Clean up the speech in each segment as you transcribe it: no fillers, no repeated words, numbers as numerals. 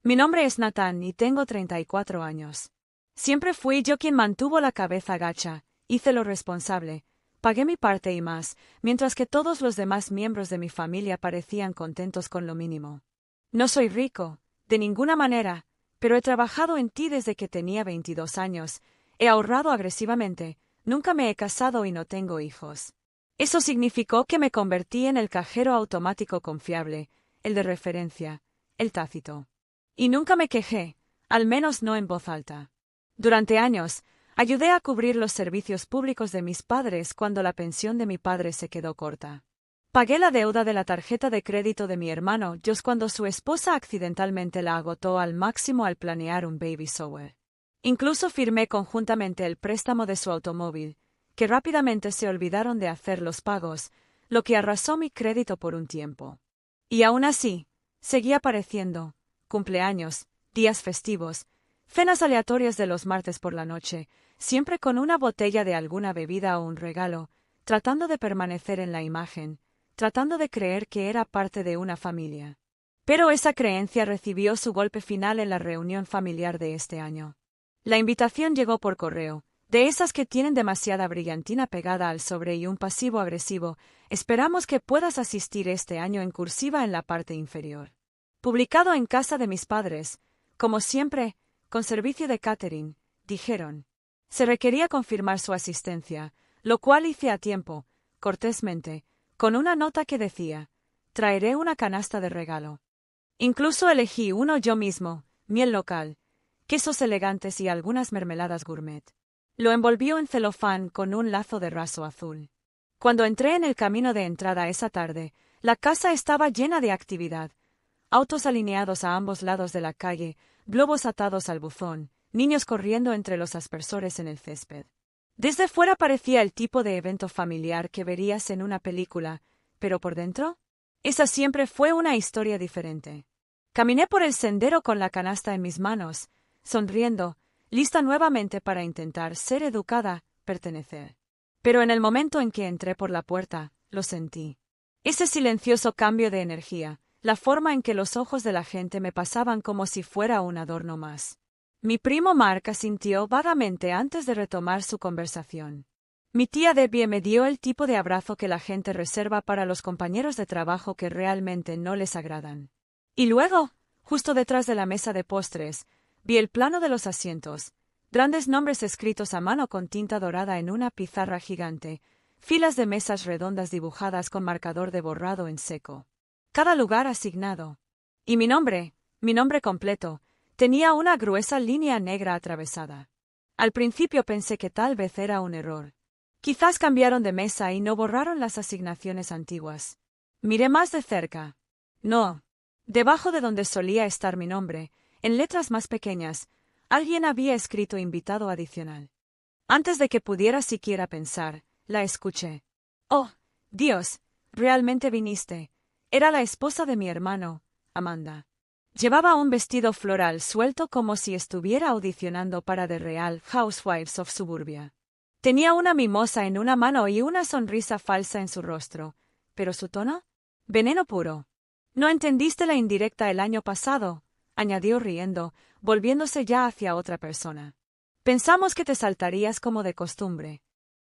Mi nombre es Nathan y tengo 34 años. Siempre fui yo quien mantuvo la cabeza gacha, hice lo responsable, pagué mi parte y más, mientras que todos los demás miembros de mi familia parecían contentos con lo mínimo. No soy rico, de ninguna manera, pero he trabajado en ti desde que tenía 22 años, he ahorrado agresivamente, nunca me he casado y no tengo hijos. Eso significó que me convertí en el cajero automático confiable, el de referencia, el tácito. Y nunca me quejé, al menos no en voz alta. Durante años, ayudé a cubrir los servicios públicos de mis padres cuando la pensión de mi padre se quedó corta. Pagué la deuda de la tarjeta de crédito de mi hermano Josh cuando su esposa accidentalmente la agotó al máximo al planear un baby shower. Incluso firmé conjuntamente el préstamo de su automóvil, que rápidamente se olvidaron de hacer los pagos, lo que arrasó mi crédito por un tiempo. Y aún así, seguía apareciendo, cumpleaños, días festivos, cenas aleatorias de los martes por la noche, siempre con una botella de alguna bebida o un regalo, tratando de permanecer en la imagen, tratando de creer que era parte de una familia. Pero esa creencia recibió su golpe final en la reunión familiar de este año. La invitación llegó por correo, de esas que tienen demasiada brillantina pegada al sobre y un pasivo agresivo. Esperamos que puedas asistir este año en cursiva en la parte inferior. Publicado en casa de mis padres, como siempre, con servicio de catering, dijeron. Se requería confirmar su asistencia, lo cual hice a tiempo, cortésmente, con una nota que decía, traeré una canasta de regalo. Incluso elegí uno yo mismo, miel local, quesos elegantes y algunas mermeladas gourmet. Lo envolvió en celofán con un lazo de raso azul. Cuando entré en el camino de entrada esa tarde, la casa estaba llena de actividad. Autos alineados a ambos lados de la calle, globos atados al buzón, niños corriendo entre los aspersores en el césped. Desde fuera parecía el tipo de evento familiar que verías en una película, pero por dentro, esa siempre fue una historia diferente. Caminé por el sendero con la canasta en mis manos, sonriendo, lista nuevamente para intentar ser educada, pertenecer. Pero en el momento en que entré por la puerta, lo sentí. Ese silencioso cambio de energía, la forma en que los ojos de la gente me pasaban como si fuera un adorno más. Mi primo Mark asintió vagamente antes de retomar su conversación. Mi tía Debbie me dio el tipo de abrazo que la gente reserva para los compañeros de trabajo que realmente no les agradan. Y luego, justo detrás de la mesa de postres, vi el plano de los asientos, grandes nombres escritos a mano con tinta dorada en una pizarra gigante, filas de mesas redondas dibujadas con marcador de borrado en seco. Cada lugar asignado. Y mi nombre completo, tenía una gruesa línea negra atravesada. Al principio pensé que tal vez era un error. Quizás cambiaron de mesa y no borraron las asignaciones antiguas. Miré más de cerca. No. Debajo de donde solía estar mi nombre, en letras más pequeñas, alguien había escrito invitado adicional. Antes de que pudiera siquiera pensar, la escuché. Oh, Dios, realmente viniste. Era la esposa de mi hermano, Amanda. Llevaba un vestido floral suelto como si estuviera audicionando para The Real Housewives of Suburbia. Tenía una mimosa en una mano y una sonrisa falsa en su rostro. ¿Pero su tono? Veneno puro. ¿No entendiste la indirecta el año pasado?, añadió riendo, volviéndose ya hacia otra persona. Pensamos que te saltarías como de costumbre.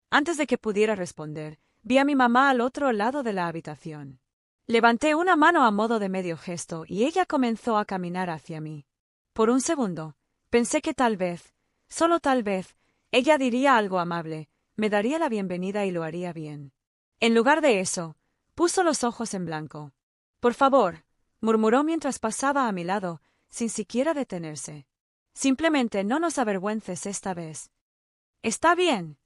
Antes de que pudiera responder, vi a mi mamá al otro lado de la habitación. Levanté una mano a modo de medio gesto y ella comenzó a caminar hacia mí. Por un segundo, pensé que tal vez, solo tal vez, ella diría algo amable, me daría la bienvenida y lo haría bien. En lugar de eso, puso los ojos en blanco. Por favor, murmuró mientras pasaba a mi lado, sin siquiera detenerse. Simplemente no nos avergüences esta vez. Está bien.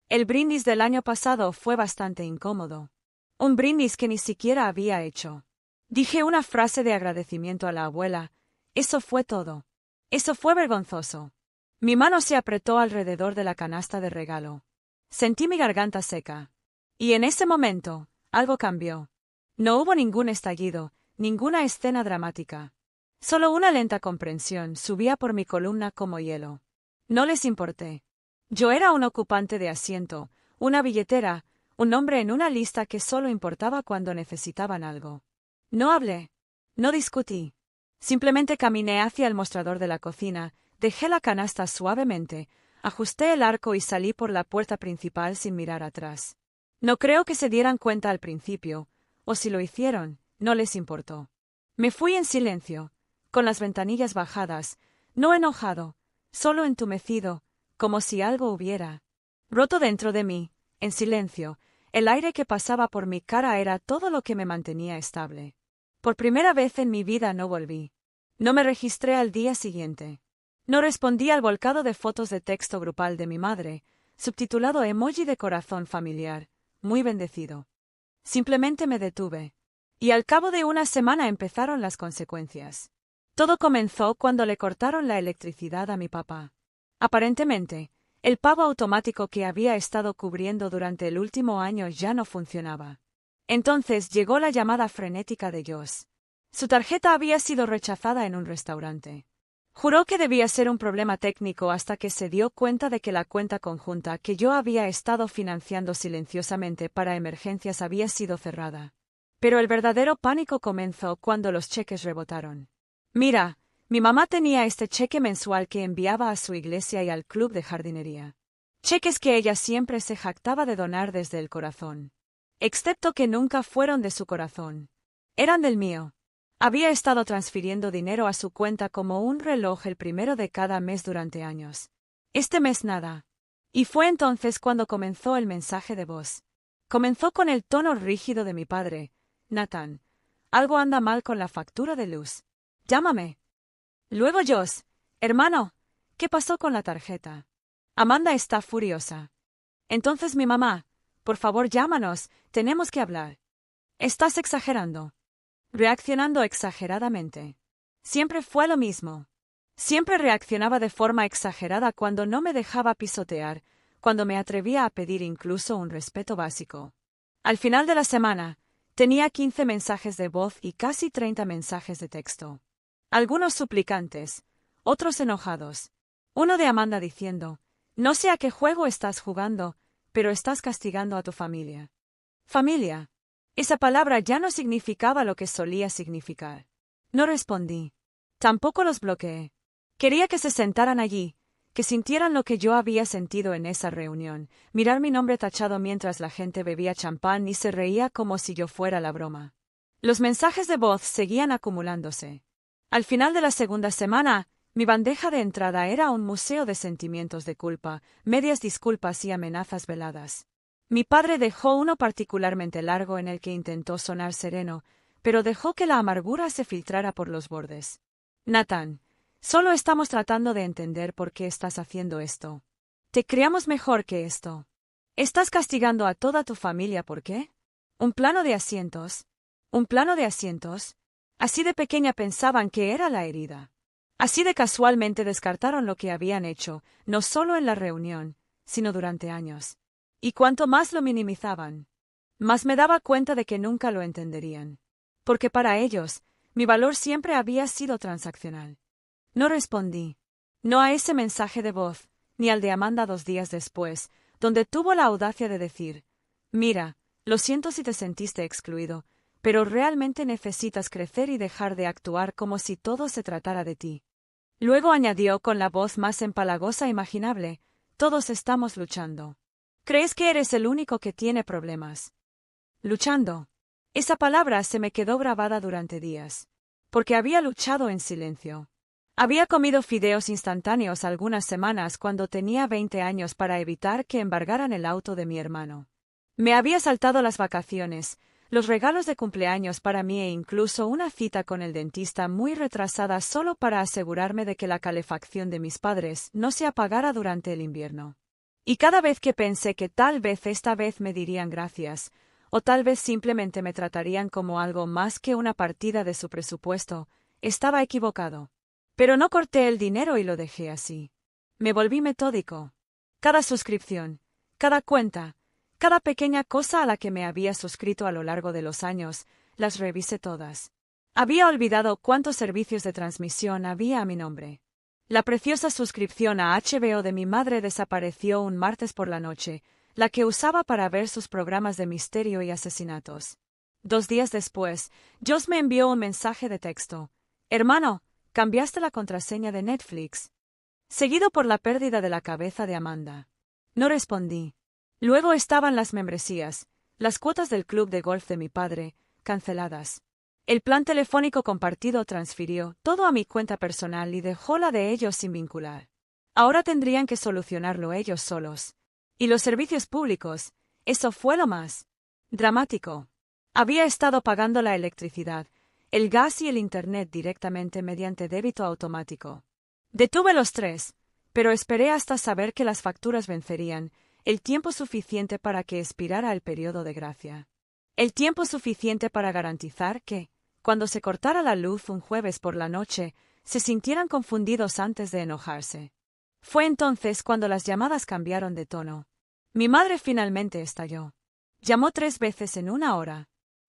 El brindis del año pasado fue bastante incómodo. Un brindis que ni siquiera había hecho. Dije una frase de agradecimiento a la abuela. Eso fue todo. Eso fue vergonzoso. Mi mano se apretó alrededor de la canasta de regalo. Sentí mi garganta seca. Y en ese momento, algo cambió. No hubo ningún estallido, ninguna escena dramática. Solo una lenta comprensión subía por mi columna como hielo. No les importé. Yo era un ocupante de asiento, una billetera, un nombre en una lista que solo importaba cuando necesitaban algo. No hablé. No discutí. Simplemente caminé hacia el mostrador de la cocina, dejé la canasta suavemente, ajusté el arco y salí por la puerta principal sin mirar atrás. No creo que se dieran cuenta al principio, o si lo hicieron, no les importó. Me fui en silencio, con las ventanillas bajadas, no enojado, solo entumecido, como si algo hubiera roto dentro de mí, en silencio. El aire que pasaba por mi cara era todo lo que me mantenía estable. Por primera vez en mi vida no volví. No me registré al día siguiente. No respondí al volcado de fotos de texto grupal de mi madre, subtitulado emoji de corazón familiar, muy bendecido. Simplemente me detuve. Y al cabo de una semana empezaron las consecuencias. Todo comenzó cuando le cortaron la electricidad a mi papá. Aparentemente, el pago automático que había estado cubriendo durante el último año ya no funcionaba. Entonces llegó la llamada frenética de Josh. Su tarjeta había sido rechazada en un restaurante. Juró que debía ser un problema técnico hasta que se dio cuenta de que la cuenta conjunta que yo había estado financiando silenciosamente para emergencias había sido cerrada. Pero el verdadero pánico comenzó cuando los cheques rebotaron. Mira, mi mamá tenía este cheque mensual que enviaba a su iglesia y al club de jardinería. Cheques que ella siempre se jactaba de donar desde el corazón. Excepto que nunca fueron de su corazón. Eran del mío. Había estado transfiriendo dinero a su cuenta como un reloj el primero de cada mes durante años. Este mes nada. Y fue entonces cuando comenzó el mensaje de voz. Comenzó con el tono rígido de mi padre. Nathan, algo anda mal con la factura de luz. Llámame. Luego Josh, hermano, ¿qué pasó con la tarjeta? Amanda está furiosa. Entonces mi mamá, por favor llámanos, tenemos que hablar. Estás exagerando. Reaccionando exageradamente. Siempre fue lo mismo. Siempre reaccionaba de forma exagerada cuando no me dejaba pisotear, cuando me atrevía a pedir incluso un respeto básico. Al final de la semana, tenía 15 mensajes de voz y casi 30 mensajes de texto. Algunos suplicantes, otros enojados. Uno de Amanda diciendo, no sé a qué juego estás jugando, pero estás castigando a tu familia. Familia. Esa palabra ya no significaba lo que solía significar. No respondí. Tampoco los bloqueé. Quería que se sentaran allí, que sintieran lo que yo había sentido en esa reunión, mirar mi nombre tachado mientras la gente bebía champán y se reía como si yo fuera la broma. Los mensajes de voz seguían acumulándose. Al final de la segunda semana, mi bandeja de entrada era un museo de sentimientos de culpa, medias disculpas y amenazas veladas. Mi padre dejó uno particularmente largo en el que intentó sonar sereno, pero dejó que la amargura se filtrara por los bordes. Nathan, solo estamos tratando de entender por qué estás haciendo esto. Te criamos mejor que esto. Estás castigando a toda tu familia, ¿por qué? ¿Un plano de asientos? ¿Un plano de asientos? Así de pequeña pensaban que era la herida. Así de casualmente descartaron lo que habían hecho, no solo en la reunión, sino durante años. Y cuanto más lo minimizaban, más me daba cuenta de que nunca lo entenderían. Porque para ellos, mi valor siempre había sido transaccional. No respondí. No a ese mensaje de voz, ni al de Amanda 2 días después, donde tuvo la audacia de decir, mira, lo siento si te sentiste excluido, pero realmente necesitas crecer y dejar de actuar como si todo se tratara de ti. Luego añadió con la voz más empalagosa imaginable, todos estamos luchando. ¿Crees que eres el único que tiene problemas? Luchando. Esa palabra se me quedó grabada durante días. Porque había luchado en silencio. Había comido fideos instantáneos algunas semanas cuando tenía 20 años para evitar que embargaran el auto de mi hermano. Me había saltado las vacaciones, los regalos de cumpleaños para mí e incluso una cita con el dentista muy retrasada solo para asegurarme de que la calefacción de mis padres no se apagara durante el invierno. Y cada vez que pensé que tal vez esta vez me dirían gracias, o tal vez simplemente me tratarían como algo más que una partida de su presupuesto, estaba equivocado. Pero no corté el dinero y lo dejé así. Me volví metódico. Cada suscripción, cada cuenta, cada pequeña cosa a la que me había suscrito a lo largo de los años, las revisé todas. Había olvidado cuántos servicios de transmisión había a mi nombre. La preciosa suscripción a HBO de mi madre desapareció un martes por la noche, la que usaba para ver sus programas de misterio y asesinatos. 2 días después, Josh me envió un mensaje de texto. Hermano, cambiaste la contraseña de Netflix. Seguido por la pérdida de la cabeza de Amanda. No respondí. Luego estaban las membresías, las cuotas del club de golf de mi padre, canceladas. El plan telefónico compartido transfirió todo a mi cuenta personal y dejó la de ellos sin vincular. Ahora tendrían que solucionarlo ellos solos. Y los servicios públicos, eso fue lo más dramático. Había estado pagando la electricidad, el gas y el internet directamente mediante débito automático. Detuve los tres, pero esperé hasta saber que las facturas vencerían, el tiempo suficiente para que expirara el periodo de gracia. El tiempo suficiente para garantizar que, cuando se cortara la luz un jueves por la noche, se sintieran confundidos antes de enojarse. Fue entonces cuando las llamadas cambiaron de tono. Mi madre finalmente estalló. Llamó 3 veces en 1 hora.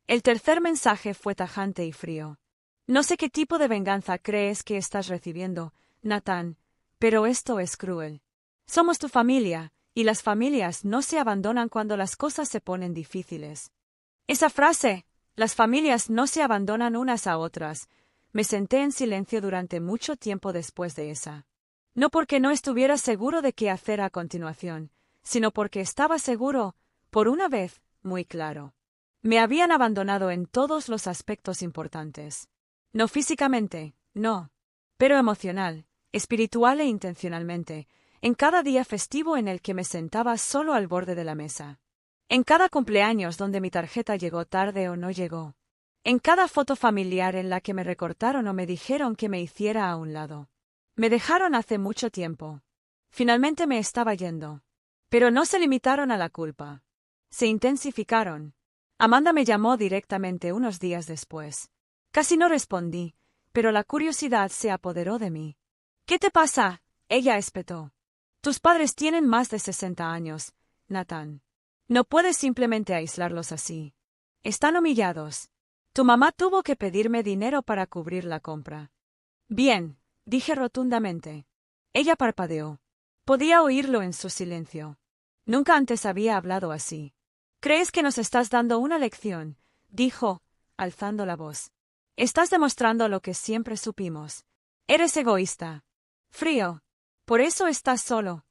El tercer mensaje fue tajante y frío. No sé qué tipo de venganza crees que estás recibiendo, Nathan, pero esto es cruel. Somos tu familia, y las familias no se abandonan cuando las cosas se ponen difíciles. Esa frase, las familias no se abandonan unas a otras, me senté en silencio durante mucho tiempo después de esa. No porque no estuviera seguro de qué hacer a continuación, sino porque estaba seguro, por una vez, muy claro. Me habían abandonado en todos los aspectos importantes. No físicamente, no, pero emocional, espiritual e intencionalmente, en cada día festivo en el que me sentaba solo al borde de la mesa. En cada cumpleaños donde mi tarjeta llegó tarde o no llegó. En cada foto familiar en la que me recortaron o me dijeron que me hiciera a un lado. Me dejaron hace mucho tiempo. Finalmente me estaba yendo. Pero no se limitaron a la culpa. Se intensificaron. Amanda me llamó directamente unos días después. Casi no respondí, pero la curiosidad se apoderó de mí. ¿Qué te pasa? Ella espetó. Tus padres tienen más de 60 años, Nathan. No puedes simplemente aislarlos así. Están humillados. Tu mamá tuvo que pedirme dinero para cubrir la compra. Bien, dije rotundamente. Ella parpadeó. Podía oírlo en su silencio. Nunca antes había hablado así. ¿Crees que nos estás dando una lección?, dijo, alzando la voz. Estás demostrando lo que siempre supimos. Eres egoísta. Frío. Por eso estás solo.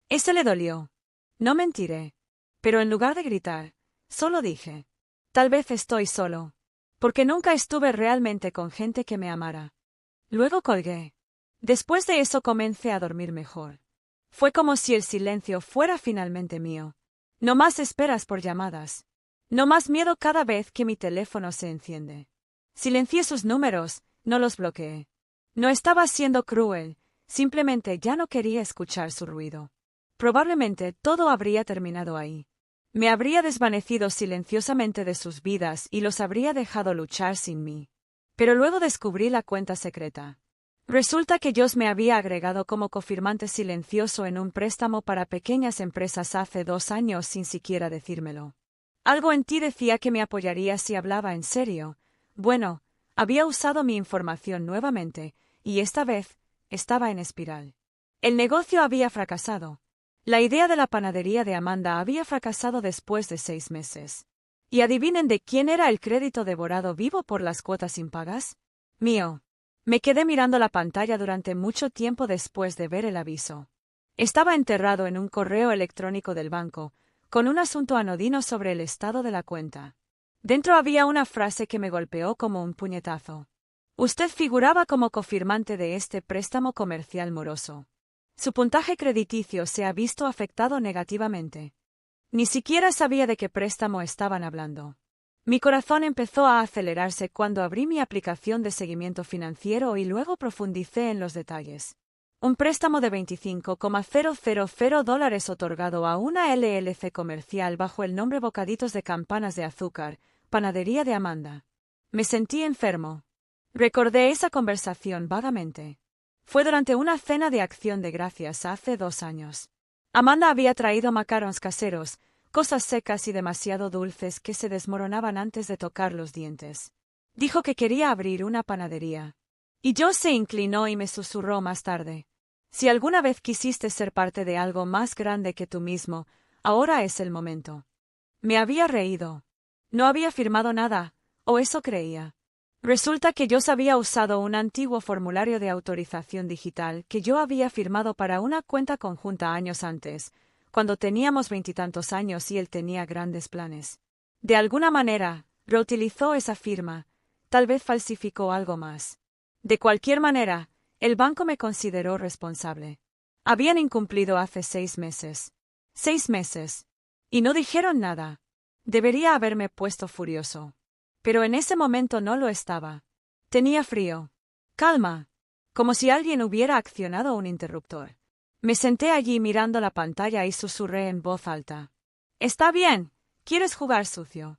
Ese le dolió. No mentiré. Pero en lugar de gritar, solo dije. Tal vez estoy solo. Porque nunca estuve realmente con gente que me amara. Luego colgué. Después de eso comencé a dormir mejor. Fue como si el silencio fuera finalmente mío. No más esperas por llamadas. No más miedo cada vez que mi teléfono se enciende. Silencié sus números, no los bloqueé. No estaba siendo cruel, simplemente ya no quería escuchar su ruido. Probablemente todo habría terminado ahí. Me habría desvanecido silenciosamente de sus vidas y los habría dejado luchar sin mí. Pero luego descubrí la cuenta secreta. Resulta que Josh me había agregado como cofirmante silencioso en un préstamo para pequeñas empresas hace 2 años sin siquiera decírmelo. Algo en ti decía que me apoyaría si hablaba en serio. Bueno, había usado mi información nuevamente, y esta vez estaba en espiral. El negocio había fracasado. La idea de la panadería de Amanda había fracasado después de 6 meses. ¿Y adivinen de quién era el crédito devorado vivo por las cuotas impagas? Mío. Me quedé mirando la pantalla durante mucho tiempo después de ver el aviso. Estaba enterrado en un correo electrónico del banco, con un asunto anodino sobre el estado de la cuenta. Dentro había una frase que me golpeó como un puñetazo. Usted figuraba como cofirmante de este préstamo comercial moroso. Su puntaje crediticio se ha visto afectado negativamente. Ni siquiera sabía de qué préstamo estaban hablando. Mi corazón empezó a acelerarse cuando abrí mi aplicación de seguimiento financiero y luego profundicé en los detalles. Un préstamo de $25,000 otorgado a una LLC comercial bajo el nombre Bocaditos de Campanas de Azúcar, Panadería de Amanda. Me sentí enfermo. Recordé esa conversación vagamente. Fue durante una cena de acción de gracias hace 2 años. Amanda había traído macarons caseros, cosas secas y demasiado dulces que se desmoronaban antes de tocar los dientes. Dijo que quería abrir una panadería. Y Josh se inclinó y me susurró más tarde. Si alguna vez quisiste ser parte de algo más grande que tú mismo, ahora es el momento. Me había reído. No había firmado nada, o eso creía. Resulta que yo había usado un antiguo formulario de autorización digital que yo había firmado para una cuenta conjunta años antes, cuando teníamos 20 años y él tenía grandes planes. De alguna manera, reutilizó esa firma, tal vez falsificó algo más. De cualquier manera, el banco me consideró responsable. Habían incumplido hace 6 meses. 6 meses. Y no dijeron nada. Debería haberme puesto furioso. Pero en ese momento no lo estaba. Tenía frío. Calma. Como si alguien hubiera accionado un interruptor. Me senté allí mirando la pantalla y susurré en voz alta. Está bien. ¿Quieres jugar sucio?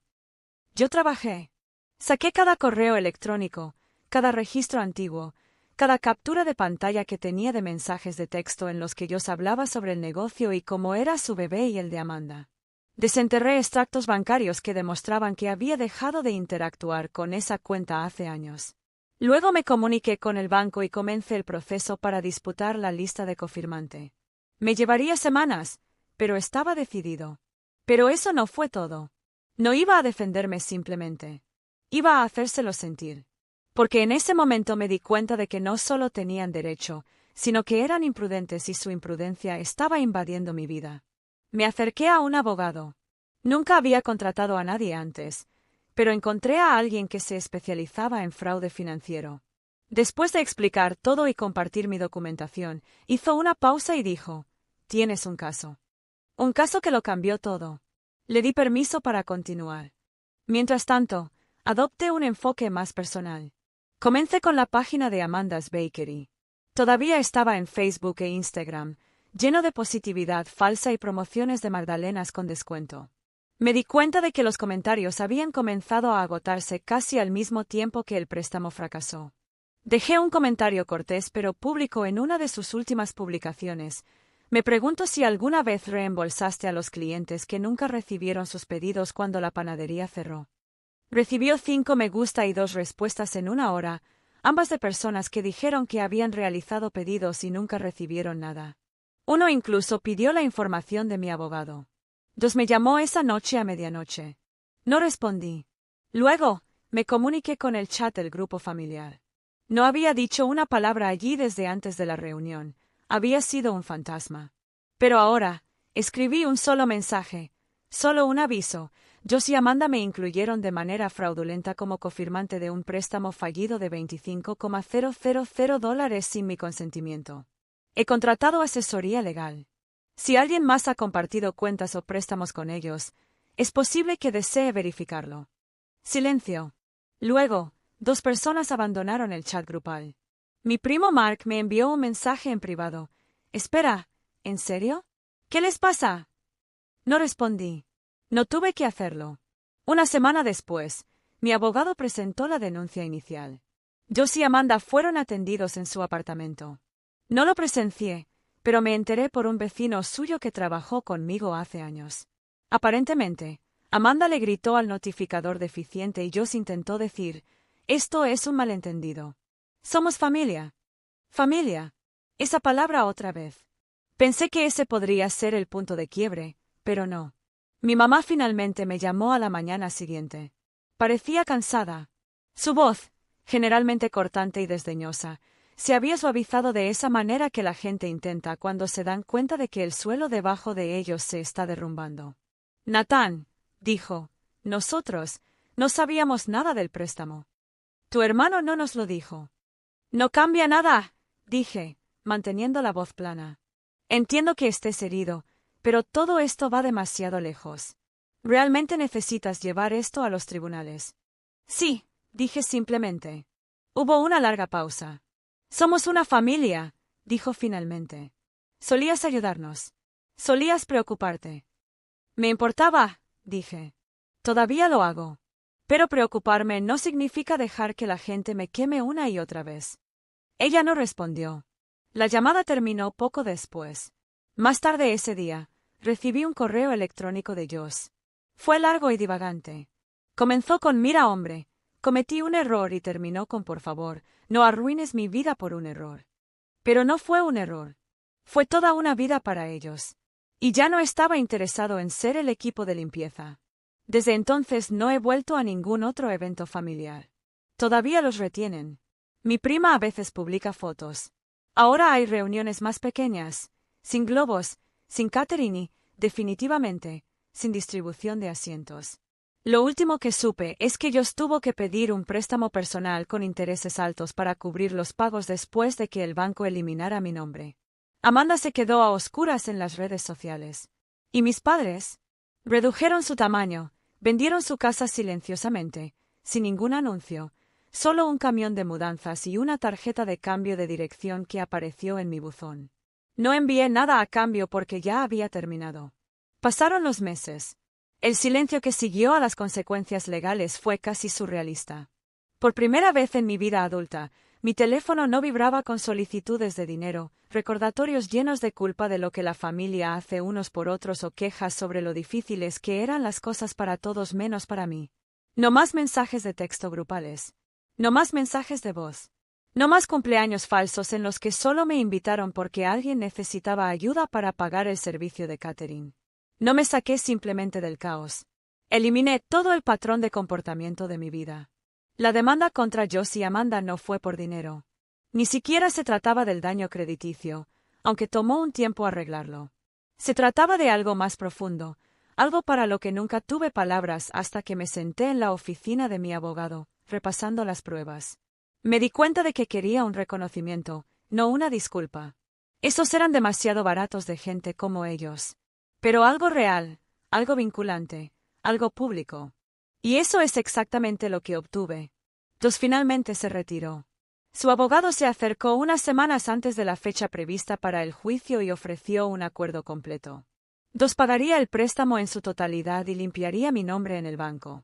Yo trabajé. Saqué cada correo electrónico, cada registro antiguo, cada captura de pantalla que tenía de mensajes de texto en los que yo hablaba sobre el negocio y cómo era su bebé y el de Amanda. Desenterré extractos bancarios que demostraban que había dejado de interactuar con esa cuenta hace años. Luego me comuniqué con el banco y comencé el proceso para disputar la lista de cofirmante. Me llevaría semanas, pero estaba decidido. Pero eso no fue todo. No iba a defenderme simplemente. Iba a hacérselo sentir. Porque en ese momento me di cuenta de que no solo tenían derecho, sino que eran imprudentes y su imprudencia estaba invadiendo mi vida. Me acerqué a un abogado. Nunca había contratado a nadie antes, pero encontré a alguien que se especializaba en fraude financiero. Después de explicar todo y compartir mi documentación, hizo una pausa y dijo, «Tienes un caso». Un caso que lo cambió todo. Le di permiso para continuar. Mientras tanto, adopté un enfoque más personal. Comencé con la página de Amanda's Bakery. Todavía estaba en Facebook e Instagram, lleno de positividad falsa y promociones de magdalenas con descuento. Me di cuenta de que los comentarios habían comenzado a agotarse casi al mismo tiempo que el préstamo fracasó. Dejé un comentario cortés pero público en una de sus últimas publicaciones. Me pregunto si alguna vez reembolsaste a los clientes que nunca recibieron sus pedidos cuando la panadería cerró. Recibió 5 me gusta y 2 respuestas en una hora, ambas de personas que dijeron que habían realizado pedidos y nunca recibieron nada. Uno incluso pidió la información de mi abogado. 2 me llamó esa noche a medianoche. No respondí. Luego, me comuniqué con el chat del grupo familiar. No había dicho una palabra allí desde antes de la reunión. Había sido un fantasma. Pero ahora, escribí un solo mensaje, solo un aviso. Yo y Amanda me incluyeron de manera fraudulenta como cofirmante de un préstamo fallido de $25,000 sin mi consentimiento. He contratado asesoría legal. Si alguien más ha compartido cuentas o préstamos con ellos, es posible que desee verificarlo. Silencio. Luego, 2 personas abandonaron el chat grupal. Mi primo Mark me envió un mensaje en privado. Espera, ¿en serio? ¿Qué les pasa? No respondí. No tuve que hacerlo. Una semana después, mi abogado presentó la denuncia inicial. Yo y Amanda fueron atendidos en su apartamento. No lo presencié, pero me enteré por un vecino suyo que trabajó conmigo hace años. Aparentemente, Amanda le gritó al notificador deficiente y Josh intentó decir, «Esto es un malentendido. Somos familia». Familia. Esa palabra otra vez. Pensé que ese podría ser el punto de quiebre, pero no. Mi mamá finalmente me llamó a la mañana siguiente. Parecía cansada. Su voz, generalmente cortante y desdeñosa, se había suavizado de esa manera que la gente intenta cuando se dan cuenta de que el suelo debajo de ellos se está derrumbando. «Nathan», dijo, «nosotros no sabíamos nada del préstamo. Tu hermano no nos lo dijo». «No cambia nada», dije, manteniendo la voz plana. «Entiendo que estés herido, pero todo esto va demasiado lejos. ¿Realmente necesitas llevar esto a los tribunales?» «Sí», dije simplemente. Hubo una larga pausa. «Somos una familia», dijo finalmente. «Solías ayudarnos. Solías preocuparte». «Me importaba», dije. «Todavía lo hago. Pero preocuparme no significa dejar que la gente me queme una y otra vez». Ella no respondió. La llamada terminó poco después. Más tarde ese día, recibí un correo electrónico de Josh. Fue largo y divagante. Comenzó con «Mira, hombre, cometí un error» y terminó con «Por favor, no arruines mi vida por un error». Pero no fue un error. Fue toda una vida para ellos. Y ya no estaba interesado en ser el equipo de limpieza. Desde entonces no he vuelto a ningún otro evento familiar. Todavía los retienen. Mi prima a veces publica fotos. Ahora hay reuniones más pequeñas, sin globos, sin catering y, definitivamente, sin distribución de asientos. Lo último que supe es que Josh tuvo que pedir un préstamo personal con intereses altos para cubrir los pagos después de que el banco eliminara mi nombre. Amanda se quedó a oscuras en las redes sociales. ¿Y mis padres? Redujeron su tamaño, vendieron su casa silenciosamente, sin ningún anuncio, solo un camión de mudanzas y una tarjeta de cambio de dirección que apareció en mi buzón. No envié nada a cambio porque ya había terminado. Pasaron los meses. El silencio que siguió a las consecuencias legales fue casi surrealista. Por primera vez en mi vida adulta, mi teléfono no vibraba con solicitudes de dinero, recordatorios llenos de culpa de lo que la familia hace unos por otros o quejas sobre lo difíciles que eran las cosas para todos menos para mí. No más mensajes de texto grupales. No más mensajes de voz. No más cumpleaños falsos en los que solo me invitaron porque alguien necesitaba ayuda para pagar el servicio de catering. No me saqué simplemente del caos. Eliminé todo el patrón de comportamiento de mi vida. La demanda contra Josh y Amanda no fue por dinero. Ni siquiera se trataba del daño crediticio, aunque tomó un tiempo arreglarlo. Se trataba de algo más profundo, algo para lo que nunca tuve palabras hasta que me senté en la oficina de mi abogado, repasando las pruebas. Me di cuenta de que quería un reconocimiento, no una disculpa. Esos eran demasiado baratos de gente como ellos. Pero algo real, algo vinculante, algo público. Y eso es exactamente lo que obtuve. Josh finalmente se retiró. Su abogado se acercó unas semanas antes de la fecha prevista para el juicio y ofreció un acuerdo completo. Josh pagaría el préstamo en su totalidad y limpiaría mi nombre en el banco.